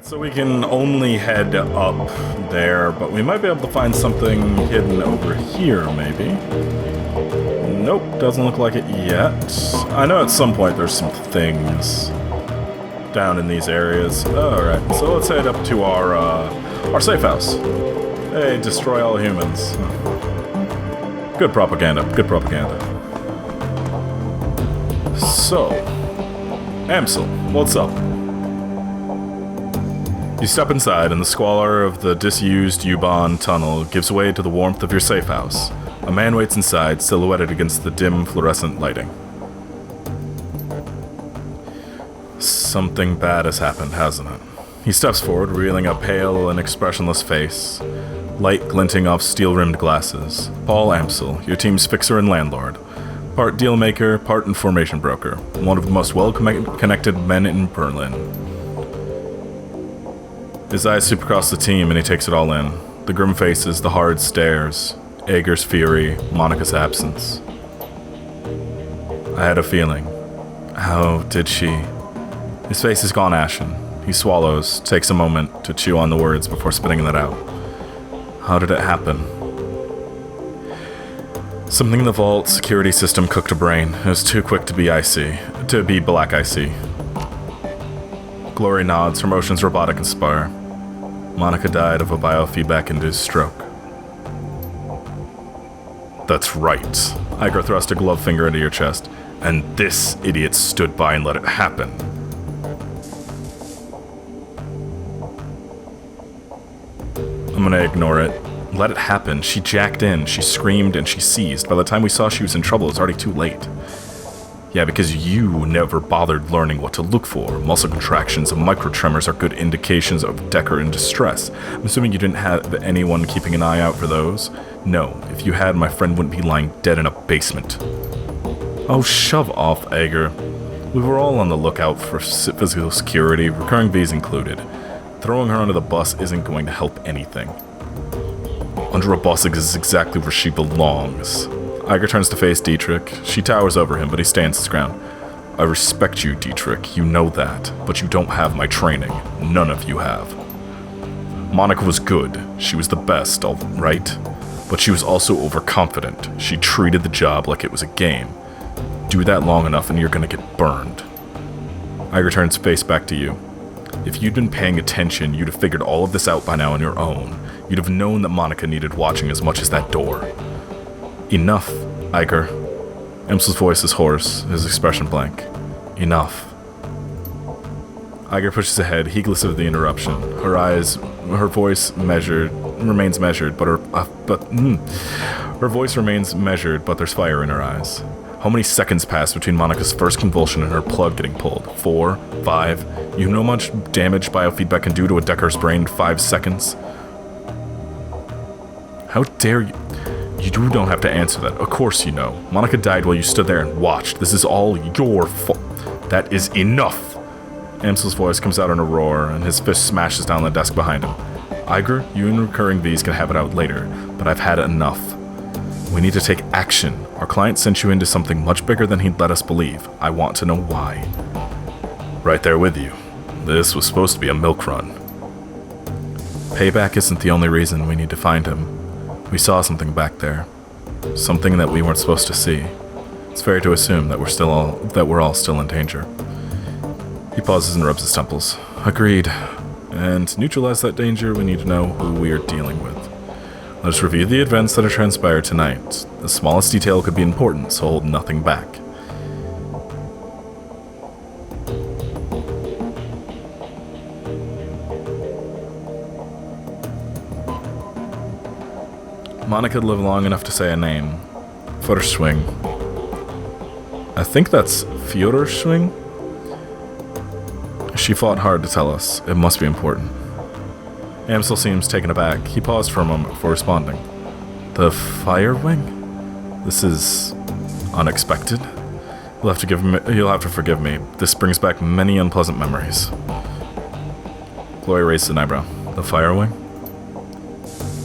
So we can only head up there, but we might be able to find something hidden over here, maybe. Nope, doesn't look like it yet. I know at some point there's some things down in these areas. Alright, so let's head up to our safe house. Hey, destroy all humans. Good propaganda, good propaganda. So, Amsel, what's up? You step inside, and the squalor of the disused U-Bahn tunnel gives way to the warmth of your safe house. A man waits inside, silhouetted against the dim fluorescent lighting. Something bad has happened, hasn't it? He steps forward, revealing a pale and expressionless face, light glinting off steel-rimmed glasses. Paul Amsel, your team's fixer and landlord. Part deal-maker, part information broker. One of the most well-connected men in Berlin. His eyes sweep across the team, and he takes it all in. The grim faces, the hard stares, Ager's fury, Monica's absence. I had a feeling. How did she? His face has gone ashen. He swallows, takes a moment to chew on the words before spitting that out. How did it happen? Something in the vault security system cooked a brain. It was too quick to be black icy. Glory nods, her motions robotic and spare. Monica died of a biofeedback-induced stroke. That's right. Iger thrust a glove finger into your chest. And this idiot stood by and let it happen. I'm gonna ignore it. Let it happen. She jacked in, she screamed, and she seized. By the time we saw she was in trouble, it was already too late. Yeah, because you never bothered learning what to look for. Muscle contractions and microtremors are good indications of Decker in distress. I'm assuming you didn't have anyone keeping an eye out for those? No, if you had, my friend wouldn't be lying dead in a basement. Oh, shove off, Ager. We were all on the lookout for physical security, recurring V's included. Throwing her under the bus isn't going to help anything. Under a bus is exactly where she belongs. Iger turns to face Dietrich. She towers over him, but he stands his ground. I respect you, Dietrich. You know that. But you don't have my training. None of you have. Monica was good. She was the best, all right? But she was also overconfident. She treated the job like it was a game. Do that long enough and you're gonna get burned. Iger turns face back to you. If you'd been paying attention, you'd have figured all of this out by now on your own. You'd have known that Monica needed watching as much as that door. Enough, Iger. Amsel's voice is hoarse, his expression blank. Enough. Iger pushes ahead, heedless of the interruption. Her voice remains measured, but her voice remains measured, but there's fire in her eyes. How many seconds pass between Monica's first convulsion and her plug getting pulled? 4? 5? You know how much damage biofeedback can do to a Decker's brain in 5 seconds? How dare you? You don't have to answer that. Of course you know. Monica died while you stood there and watched. This is all your fault. That is enough. Amsel's voice comes out in a roar, and his fist smashes down the desk behind him. Iger, you and recurring V's can have it out later, but I've had enough. We need to take action. Our client sent you into something much bigger than he'd let us believe. I want to know why. Right there with you. This was supposed to be a milk run. Payback isn't the only reason we need to find him. We saw something back there. Something that we weren't supposed to see. It's fair to assume that we're all still in danger. He pauses and rubs his temples. Agreed. And to neutralize that danger, we need to know who we are dealing with. Let us review the events that have transpired tonight. The smallest detail could be important, so hold nothing back. Monica lived long enough to say a name. Furschwing. I think that's Führerschwing? She fought hard to tell us. It must be important. Amsel seems taken aback. He paused for a moment before responding. The fire wing? This is unexpected. You'll have to forgive me. This brings back many unpleasant memories. Glory raised an eyebrow. The fire wing?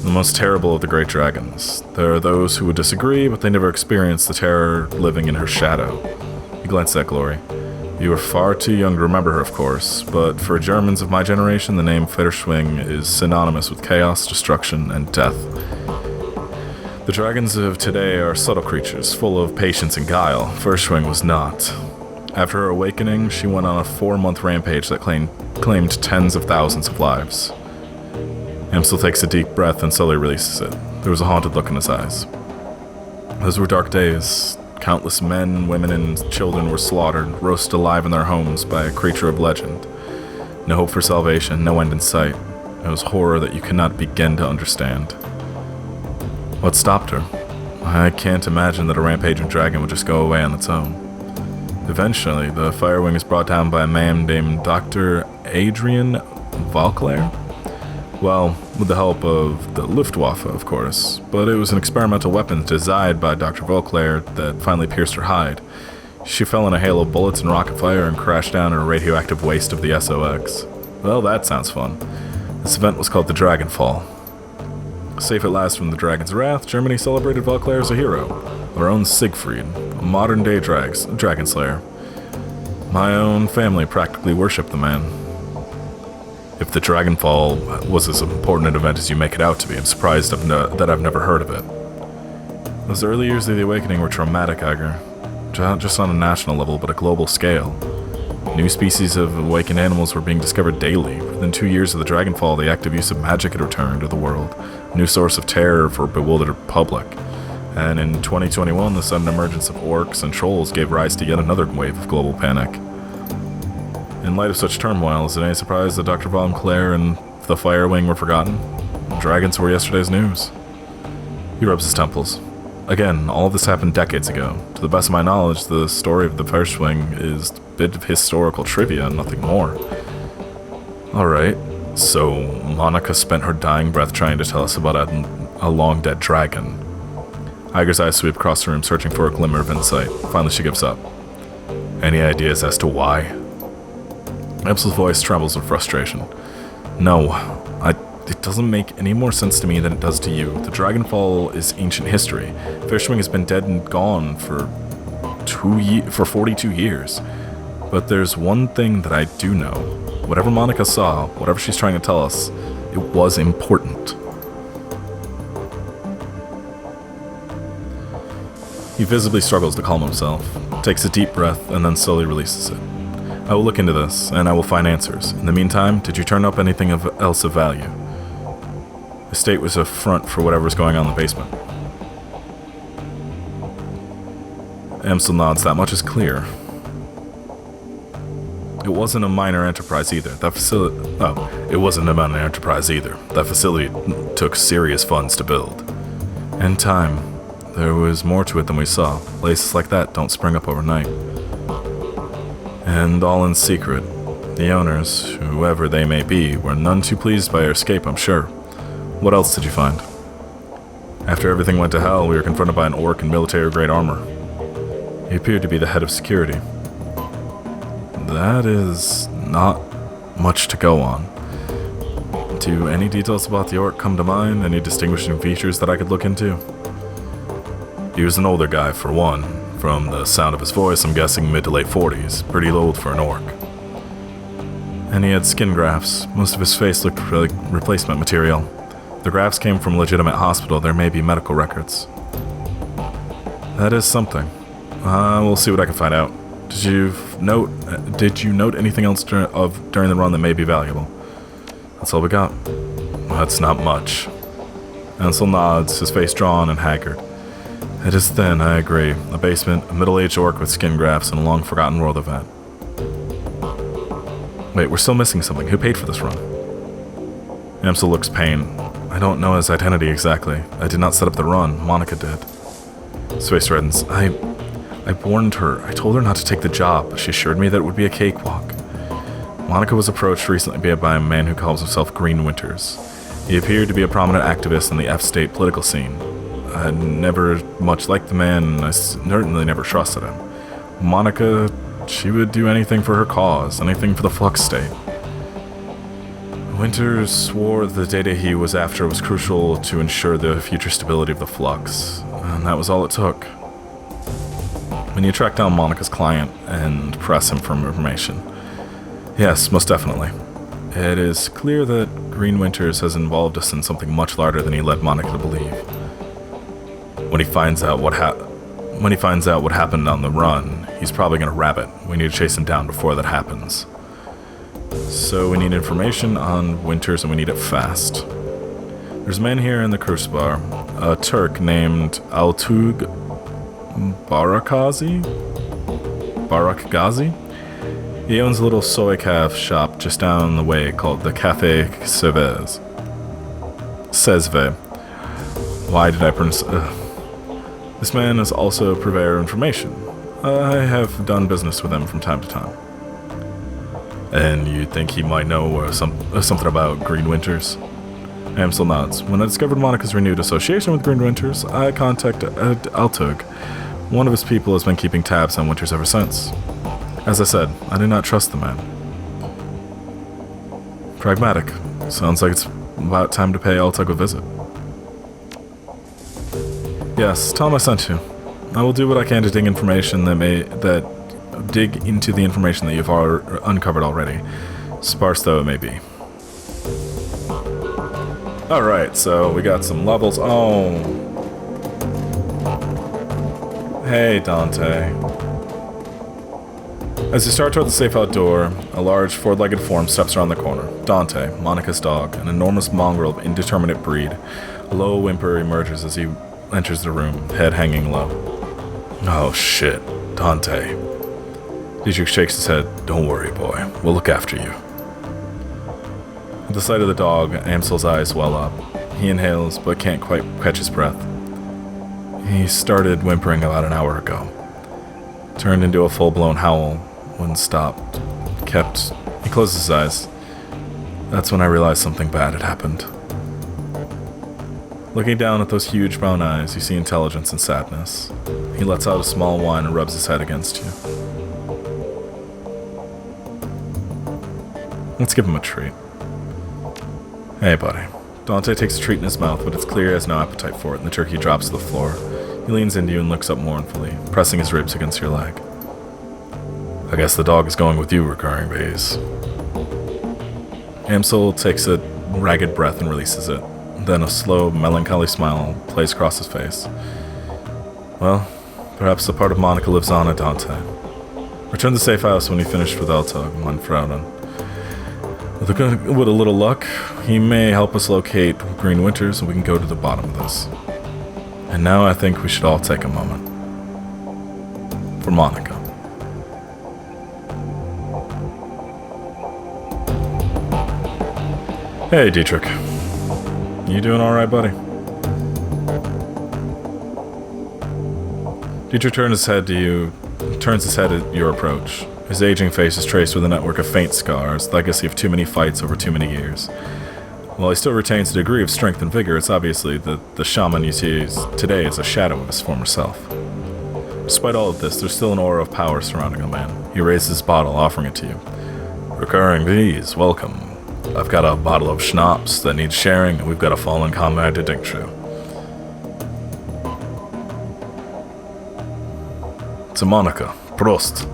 The most terrible of the great dragons. There are those who would disagree, but they never experienced the terror living in her shadow. He glanced at Glory. You are far too young to remember her, of course, but for Germans of my generation, the name Federschwing is synonymous with chaos, destruction, and death. The dragons of today are subtle creatures, full of patience and guile. Federschwing was not. After her awakening, she went on a 4-month rampage that claimed tens of thousands of lives. Amstel takes a deep breath and slowly releases it. There was a haunted look in his eyes. Those were dark days. Countless men, women, and children were slaughtered, roasted alive in their homes by a creature of legend. No hope for salvation, no end in sight. It was horror that you cannot begin to understand. What stopped her? I can't imagine that a rampaging dragon would just go away on its own. Eventually, the Firewing is brought down by a man named Dr. Adrian Valclair. Well, with the help of the Luftwaffe, of course, but it was an experimental weapon designed by Dr. Valclair that finally pierced her hide. She fell in a hail of bullets and rocket fire and crashed down in a radioactive waste of the SOX. Well, that sounds fun. This event was called the Dragonfall. Safe at last from the dragon's wrath, Germany celebrated Valclair as a hero. Our own Siegfried, a modern-day dragon slayer. My own family practically worshipped the man. If the Dragonfall was as important an event as you make it out to be, I'm surprised that I've never heard of it. Those early years of the Awakening were traumatic, Iger. Not just on a national level, but a global scale. New species of awakened animals were being discovered daily. Within 2 years of the Dragonfall, the active use of magic had returned to the world, a new source of terror for a bewildered public. And in 2021, the sudden emergence of orcs and trolls gave rise to yet another wave of global panic. In light of such turmoil, is it any surprise that Dr. Valclair and the Firewing were forgotten? Dragons were yesterday's news. He rubs his temples. Again, all of this happened decades ago. To the best of my knowledge, the story of the Firewing is a bit of historical trivia, nothing more. Alright, so Monica spent her dying breath trying to tell us about a long-dead dragon. Iger's eyes sweep across the room, searching for a glimmer of insight. Finally, she gives up. Any ideas as to why? Amstel's voice trembles with frustration. No, it doesn't make any more sense to me than it does to you. The Dragonfall is ancient history. Fishwing has been dead and gone for 42 years. But there's one thing that I do know. Whatever Monica saw, whatever she's trying to tell us, it was important. He visibly struggles to calm himself, takes a deep breath, and then slowly releases it. I will look into this, and I will find answers. In the meantime, did you turn up anything else of value? The state was a front for whatever was going on in the basement. Amstel nods. That much is clear. It wasn't a minor enterprise either. It wasn't a minor enterprise either. That facility took serious funds to build. And time. There was more to it than we saw. Places like that don't spring up overnight. And all in secret. The owners, whoever they may be, were none too pleased by our escape, I'm sure. What else did you find? After everything went to hell, we were confronted by an orc in military-grade armor. He appeared to be the head of security. That is not much to go on. Do any details about the orc come to mind? Any distinguishing features that I could look into? He was an older guy, for one. From the sound of his voice, I'm guessing mid to late 40s. Pretty old for an orc. And he had skin grafts. Most of his face looked like replacement material. The grafts came from a legitimate hospital. There may be medical records. That is something. We'll see what I can find out. Did you note anything else during the run that may be valuable? That's all we got. That's not much. Ansel nods, his face drawn and haggard. It is thin, I agree. A basement, a middle-aged orc with skin grafts, and a long-forgotten world event. Wait, we're still missing something. Who paid for this run? Amstel looks pained. I don't know his identity exactly. I did not set up the run. Monica did. His face reddens. I warned her. I told her not to take the job, but she assured me that it would be a cakewalk. Monica was approached recently by a man who calls himself Green Winters. He appeared to be a prominent activist in the F-state political scene. I never much liked the man, and I certainly never trusted him. Monica, she would do anything for her cause, anything for the Flux state. Winters swore the data he was after was crucial to ensure the future stability of the Flux, and that was all it took. Can you track down Monica's client and press him for information? Yes, most definitely. It is clear that Green Winters has involved us in something much larger than he led Monica to believe. When he finds out what happened on the run, he's probably going to rabbit. We need to chase him down before that happens. So we need information on Winters, and we need it fast. There's a man here in the Crucibar, a Turk named Altug Barakgazi. He owns a little Soycaf shop just down the way called the Café Sezve. Why did I pronounce... This man is also a purveyor of information. I have done business with him from time to time. And you think he might know something about Green Winters? Amsel nods. When I discovered Monica's renewed association with Green Winters, I contacted Altug. One of his people has been keeping tabs on Winters ever since. As I said, I do not trust the man. Pragmatic. Sounds like it's about time to pay Altug a visit. Yes, tell him I sent you. I will do what I can to dig into the information that you've uncovered already, sparse though it may be. Alright, so we got some levels. Oh. Hey, Dante. As you start toward the safe out door, a large four-legged form steps around the corner. Dante, Monica's dog, an enormous mongrel of indeterminate breed. A low whimper emerges as he enters the room, head hanging low. Oh shit, Dante. Dietrich shakes his head. Don't worry, boy. We'll look after you. At the sight of the dog, Amsel's eyes well up. He inhales, but can't quite catch his breath. He started whimpering about an hour ago. Turned into a full-blown howl when stopped. He closed his eyes. That's when I realized something bad had happened. Looking down at those huge brown eyes, you see intelligence and sadness. He lets out a small whine and rubs his head against you. Let's give him a treat. Hey, buddy. Dante takes a treat in his mouth, but it's clear he has no appetite for it, and the turkey drops to the floor. He leans into you and looks up mournfully, pressing his ribs against your leg. I guess the dog is going with you, recurring bays. Amsel takes a ragged breath and releases it. Then a slow, melancholy smile plays across his face. Well, perhaps the part of Monica lives on at Dante. Return to the safe house when you finished with Altog, Manfreuden. With a little luck, he may help us locate Green Winters and we can go to the bottom of this. And now I think we should all take a moment. For Monica. Hey, Dietrich. You doing alright, buddy? Dietrich turns his head at your approach. His aging face is traced with a network of faint scars, legacy of too many fights over too many years. While he still retains a degree of strength and vigor, it's obviously that the shaman you see today is a shadow of his former self. Despite all of this, there's still an aura of power surrounding the man. He raises his bottle, offering it to you. Recurring bees, welcome. I've got a bottle of schnapps that needs sharing, and we've got a fallen comrade to drink to. To Monica. Prost.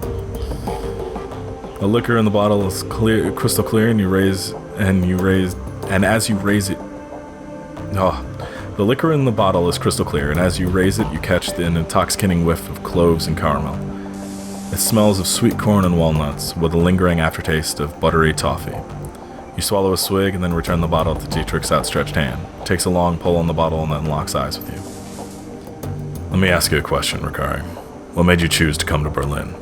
The liquor in the bottle is clear, crystal clear, and as you raise it, the liquor in the bottle is crystal clear, and as you raise it, you catch an intoxicating whiff of cloves and caramel. It smells of sweet corn and walnuts, with a lingering aftertaste of buttery toffee. You swallow a swig and then return the bottle to Dietrich's outstretched hand. Takes a long pull on the bottle and then locks eyes with you. Let me ask you a question, Ricari. What made you choose to come to Berlin?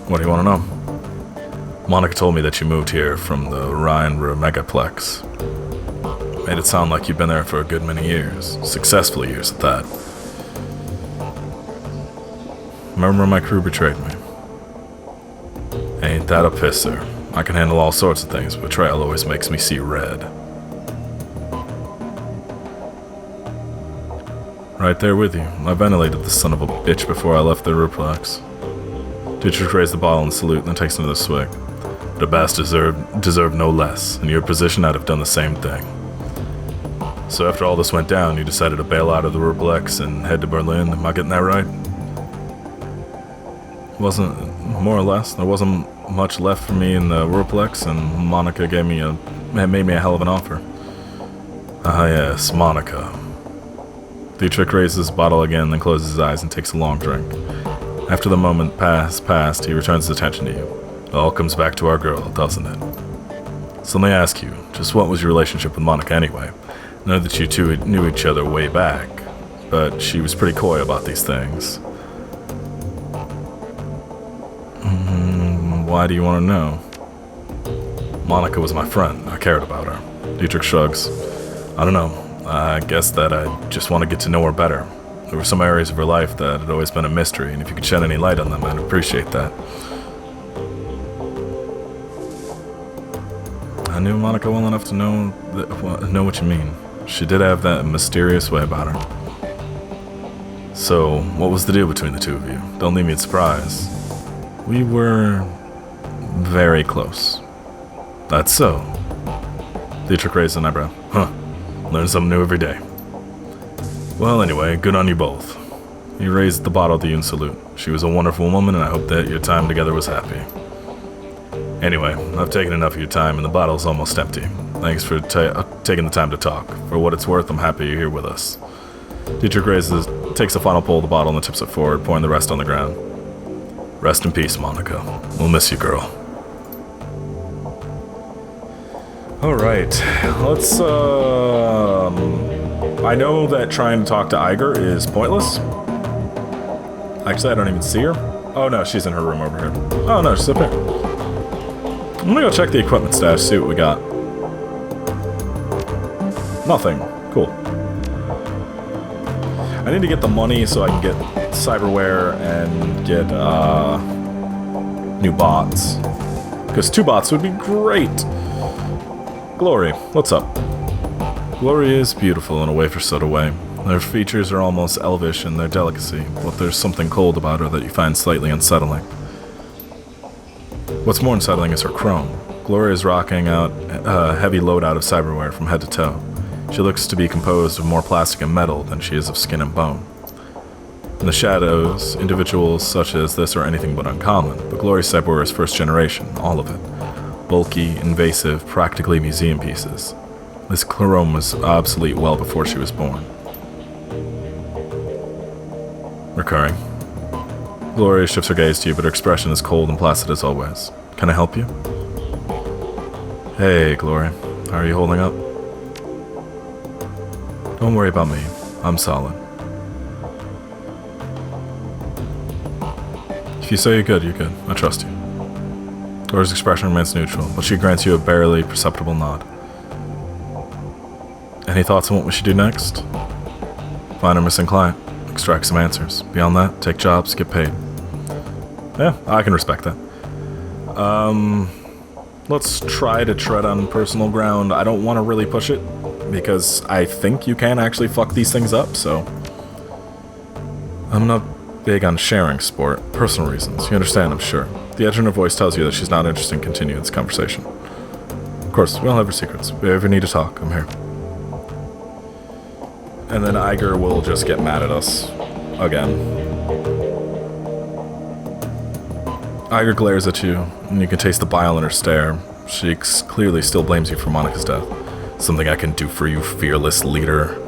What do you want to know? Monica told me that you moved here from the Rhine-Ruhr megaplex. Made it sound like you've been there for a good many years. Successful years at that. Remember my crew betrayed me. Ain't that a pisser? I can handle all sorts of things, but betrayal always makes me see red. Right there with you. I ventilated the son of a bitch before I left the Ruhrplex. Dietrich raised the bottle and salute and then takes another swig. The best deserved no less. In your position, I'd have done the same thing. So after all this went down, you decided to bail out of the Rublex and head to Berlin. Am I getting that right? Wasn't, more or less. There wasn't much left for me in the Rublex, and Monica made me a hell of an offer. Ah yes, Monica. Dietrich raises his bottle again, then closes his eyes and takes a long drink. After the moment passed, he returns his attention to you. It all comes back to our girl, doesn't it? So let me ask you, just what was your relationship with Monica anyway? I know that you two knew each other way back, but she was pretty coy about these things. Why do you want to know? Monica was my friend. I cared about her. Dietrich shrugs. I don't know. I guess that I just want to get to know her better. There were some areas of her life that had always been a mystery, and if you could shed any light on them, I'd appreciate that. I knew Monica well enough to know what you mean. She did have that mysterious way about her. So, what was the deal between the two of you? Don't leave me in surprise. We were very close. That's so. Dietrich raised an eyebrow. Huh. Learn something new every day. Well, anyway, good on you both. He raised the bottle to you in salute. She was a wonderful woman, and I hope that your time together was happy. Anyway, I've taken enough of your time, and the bottle's almost empty. Thanks for taking the time to talk. For what it's worth, I'm happy you're here with us. Dietrich takes a final pull of the bottle and tips it forward, pouring the rest on the ground. Rest in peace, Monica. We'll miss you, girl. Alright, let's, I know that trying to talk to Iger is pointless. Actually, I don't even see her. Oh no, she's in her room over here. Oh no, she's up here. I'm gonna go check the equipment stash, see what we got. Nothing. Cool. I need to get the money so I can get cyberware and get, new bots. Because 2 bots would be great. Glory, what's up? Glory is beautiful in a wafer soda way. Their features are almost elvish in their delicacy, but there's something cold about her that you find slightly unsettling. What's more unsettling is her chrome. Glory is rocking out a heavy loadout of cyberware from head to toe. She looks to be composed of more plastic and metal than she is of skin and bone. In the shadows, individuals such as this are anything but uncommon, but Glory's cyberware is first generation, all of it. Bulky, invasive, practically museum pieces. This chrome was obsolete well before she was born. Recurring. Gloria shifts her gaze to you, but her expression is cold and placid as always. Can I help you? Hey, Gloria. How are you holding up? Don't worry about me. I'm solid. If you say you're good, I trust you. Gloria's expression remains neutral, but she grants you a barely perceptible nod. Any thoughts on what we should do next? Find our missing client, extract some answers. Beyond that, take jobs, get paid. Yeah, I can respect that. Let's try to tread on personal ground. I don't want to really push it, because I think you can actually fuck these things up, so... I'm not big on sharing sport. Personal reasons. You understand, I'm sure. The edge in her voice tells you that she's not interested in continuing this conversation. Of course, we all have our secrets. If you ever need to talk, I'm here. And then Iger will just get mad at us. Again. Iger glares at you, and you can taste the bile in her stare. She clearly still blames you for Monica's death. Something I can do for you, fearless leader.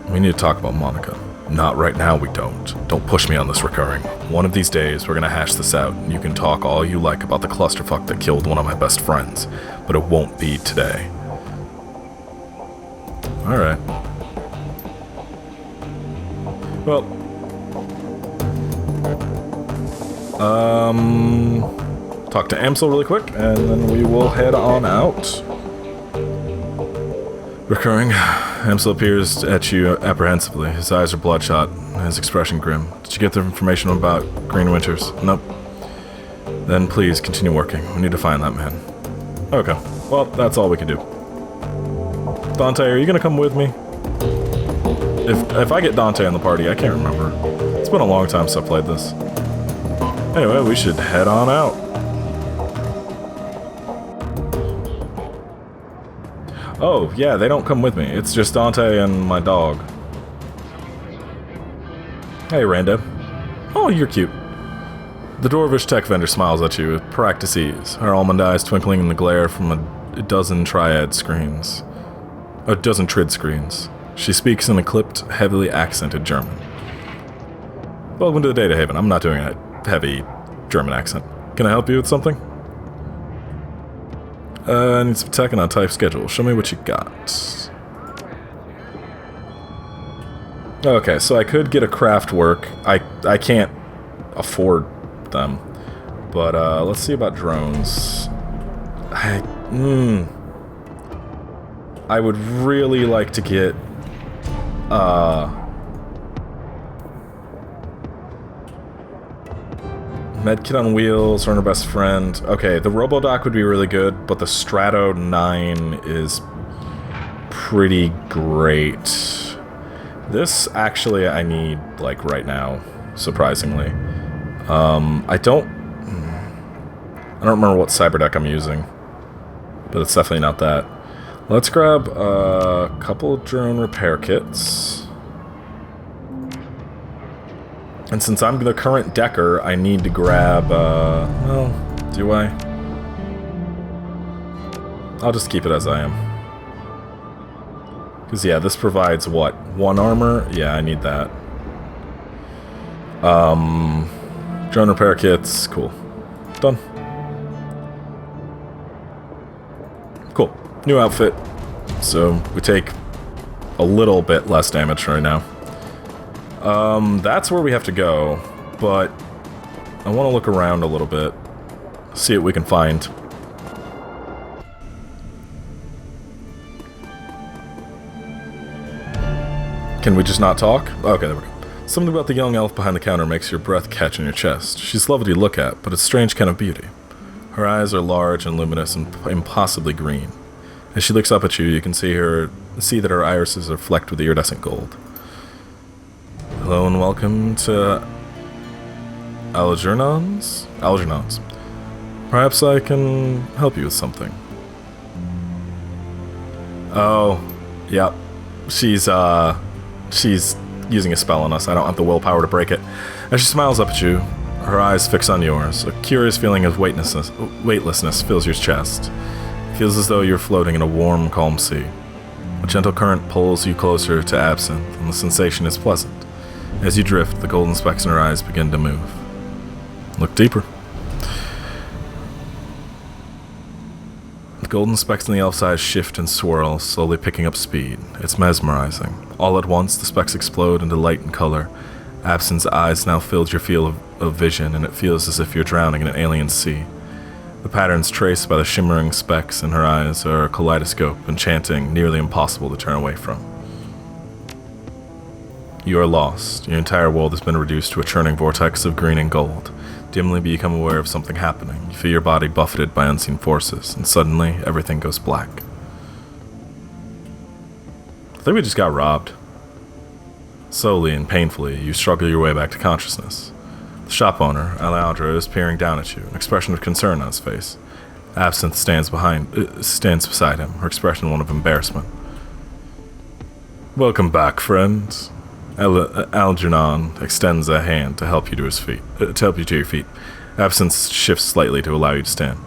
We need to talk about Monica. Not right now, we don't. Don't push me on this, Recurring. One of these days, we're gonna hash this out, and you can talk all you like about the clusterfuck that killed one of my best friends, but it won't be today. Alright. Well. Talk to Amsel really quick, and then we will head on out. Recurring. Amsel appears at you apprehensively. His eyes are bloodshot, his expression grim. Did you get the information about Green Winters? Nope. Then please continue working. We need to find that man. Okay. Well, that's all we can do. Dante, are you gonna come with me? If I get Dante in the party, I can't remember. It's been a long time since I played this. Anyway, we should head on out. Oh, yeah, they don't come with me. It's just Dante and my dog. Hey, Rando. Oh, you're cute. The dwarvish tech vendor smiles at you with practice ease, her almond eyes twinkling in the glare from a dozen trid screens. She speaks in a clipped, heavily accented German. Welcome to the Data Haven. I'm not doing a heavy German accent. Can I help you with something? I need some tech on a tight schedule. Show me what you got. Okay, so I could get a craft work. I can't afford them. But let's see about drones. I would really like to get medkit on wheels, earn her best friend. Okay, the Robodoc would be really good, but the Strato 9 is pretty great. This actually I need like right now, surprisingly. I don't remember what cyberdeck I'm using, but it's definitely not that. Let's grab a couple drone repair kits. And since I'm the current decker, I need to grab, well, do I? I'll just keep it as I am. Because, yeah, this provides, what, 1 armor? Yeah, I need that. Drone repair kits, cool. Done. Cool. New outfit. So, we take a little bit less damage right now. That's where we have to go, but I want to look around a little bit, see what we can find. Can we just not talk? Okay, there we go. Something about the young elf behind the counter makes your breath catch in your chest. She's lovely to look at, but a strange kind of beauty. Her eyes are large and luminous and impossibly green. As she looks up at you, you can see that her irises are flecked with iridescent gold. Hello and welcome to Algernon's? Algernon's. Perhaps I can help you with something. Oh, yep. She's using a spell on us. I don't have the willpower to break it. As she smiles up at you, her eyes fix on yours. A curious feeling of weightlessness fills your chest. It feels as though you're floating in a warm, calm sea. A gentle current pulls you closer to Absinthe, and the sensation is pleasant. As you drift, the golden specks in her eyes begin to move. Look deeper. The golden specks in the elf's eyes shift and swirl, slowly picking up speed. It's mesmerizing. All at once, the specks explode into light and color. Absinthe's eyes now fill your field of vision, and it feels as if you're drowning in an alien sea. The patterns traced by the shimmering specks in her eyes are a kaleidoscope, enchanting, nearly impossible to turn away from. You are lost. Your entire world has been reduced to a churning vortex of green and gold. Dimly become aware of something happening. You feel your body buffeted by unseen forces, and suddenly, everything goes black. I think we just got robbed. Slowly and painfully, you struggle your way back to consciousness. The shop owner, Alejandro, is peering down at you, an expression of concern on his face. Absinthe stands beside him, her expression one of embarrassment. Welcome back, friends. Algernon extends a hand to help you to your feet. Absinthe shifts slightly to allow you to stand.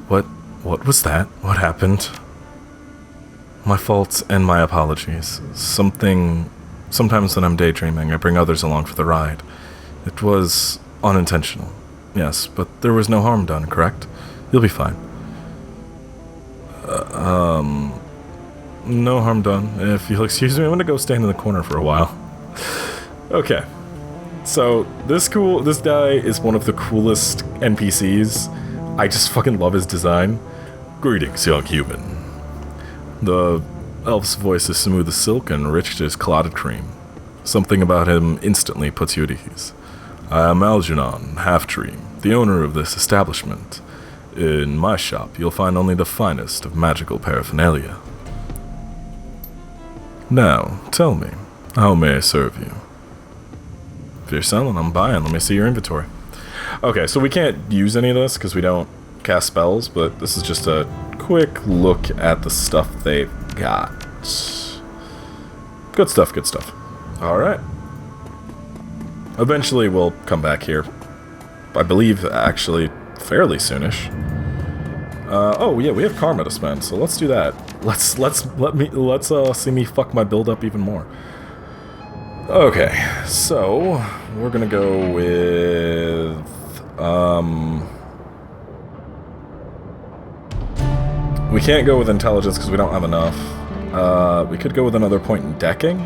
What was that? What happened? My faults and my apologies. Sometimes when I'm daydreaming, I bring others along for the ride. It was unintentional. Yes, but there was no harm done, correct? You'll be fine. No harm done. If you'll excuse me, I'm gonna go stand in the corner for a while. Okay. So, this guy is one of the coolest NPCs. I just fucking love his design. Greetings, young human. The elf's voice is smooth as silk and rich as clotted cream. Something about him instantly puts you at ease. I am Algernon, Half-Dream, the owner of this establishment. In my shop, you'll find only the finest of magical paraphernalia. Now, tell me, how may I serve you? If you're selling, I'm buying. Let me see your inventory. Okay, so we can't use any of this because we don't cast spells, but this is just a quick look at the stuff they've got. Good stuff, good stuff. Alright. Eventually we'll come back here. I believe, actually, fairly soonish. Oh yeah, we have karma to spend, so let's do that. Let's see me fuck my build up even more. Okay, so we're gonna go with we can't go with intelligence because we don't have enough. We could go with another point in decking.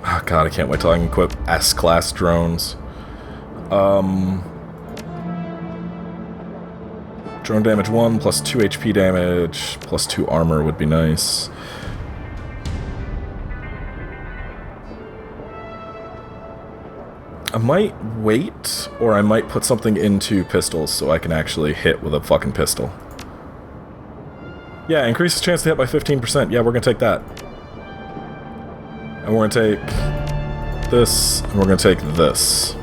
Oh god, I can't wait till I can equip S-class drones. Drone damage 1, plus 2 HP damage, plus 2 armor would be nice. I might wait, or I might put something into pistols so I can actually hit with a fucking pistol. Yeah, increases chance to hit by 15%. Yeah, we're gonna take that. And we're gonna take this, and we're gonna take this.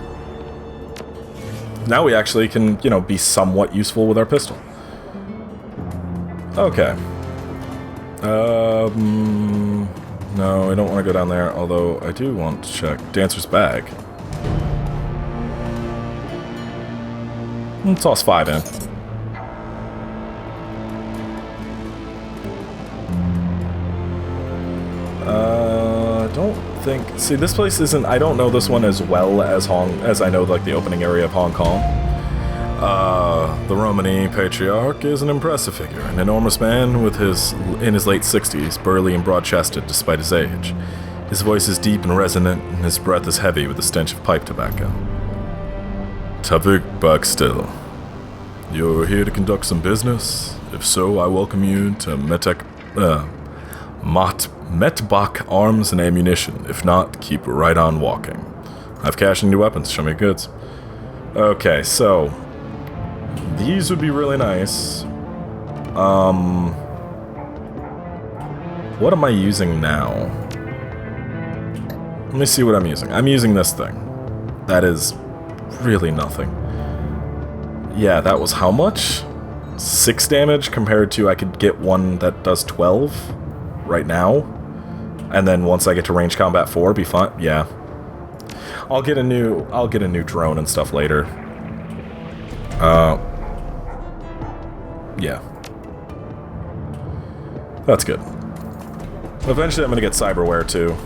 Now we actually can, you know, be somewhat useful with our pistol. Okay. No, I don't want to go down there, although I do want to check Dancer's bag. Let's toss 5 in. I don't think... See, this place isn't... I don't know this one as well as I know, like, the opening area of Hong Kong. The Romani patriarch is an impressive figure, an enormous man in his late 60s, burly and broad-chested despite his age. His voice is deep and resonant, and his breath is heavy with the stench of pipe tobacco. Tavuk Barkstill, you're here to conduct some business? If so, I welcome you to Metbach Arms and Ammunition. If not, keep right on walking. I have cash and new weapons. Show me your goods. Okay, so these would be really nice. What am I using now? Let me see what I'm using. I'm using this thing. That is really nothing. Yeah, that was how much? 6 damage compared to I could get one that does 12 right now. And then once I get to range combat 4, be fine. Yeah. I'll get a new drone and stuff later. Yeah. That's good. Eventually I'm gonna get cyberware too.